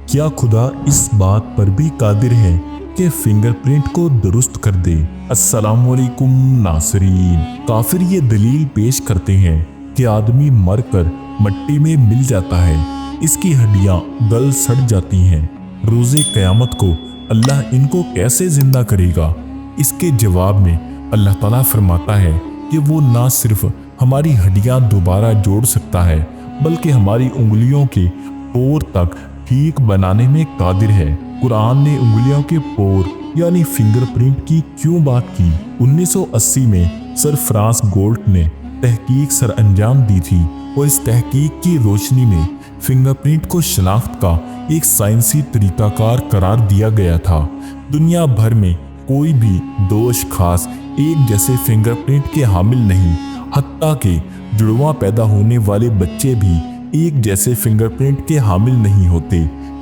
क्या खुदा इस बात पर भी कादिर है कि फिंगरप्रिंट को दुरुस्त कर दे? अस्सलामुअलैकुम नासरीन। काफिर ये दलील पेश करते हैं कि आदमी मरकर मट्टी में मिल जाता है, इसकी हड्डियां गल सड़ जाती हैं। रोज़े क़यामत को अल्लाह इनको कैसे जिंदा करेगा? इसके जवाब में अल्लाह ताला फरमाता है कि वो ना सिर्फ हमारी हड्डियां दोबारा जोड़ सकता है, बल्कि हमारी उंगलियों के पोर तक ठीक बनाने में कादिर है। कुरान ने उंगलियों के पोर यानी फिंगरप्रिंट की क्यों बात की? 1980 में सर फ्रांस गोल्ट ने तहकीक सर अंजाम दी थी और इस तहकीक की रोशनी में फिंगरप्रिंट को शनाख्त का एक साइंसी तरीकाकार करार दिया गया था। दुनिया भर में कोई भी दो अशखास एक जैसे फिंगरप्रिंट के हामिल नहीं, हत्ता कि जुड़वा पैदा होने वाले बच्चे भी एक जैसे फिंगरप्रिंट के हामिल नहीं होते।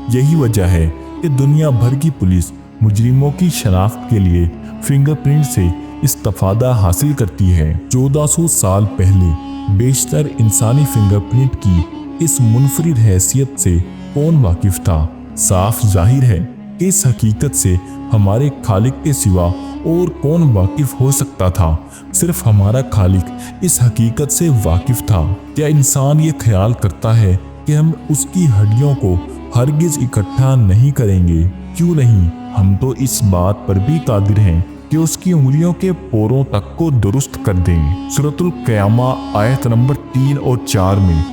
यही वजह है कि दुनिया भर की पुलिस मुजरिमों की शनाख्त के लिए फिंगरप्रिंट से इस्तिफादा हासिल करती है। 1400 साल पहले बेशतर इंसानी फिंगरप्रिंट की इस मुनफरिद हैसियत से कौन वाकिफ था? साफ जाहिर है कि इस हकीकत से हमारे खालिक के सिवा और कौन वाकिफ हो सकता था? सिर्फ हमारा खालिक इस हकीकत से वाकिफ था। क्या इंसान ये ख्याल करता है कि हम उसकी हड्डियों को हरगिज इकट्ठा नहीं करेंगे? क्यों नहीं, हम तो इस बात पर भी कादिर हैं कि उसकी उंगलियों के पोरों तक को दुरुस्त कर दें। सूरतुल क़यामा आयत नंबर 3 और 4 में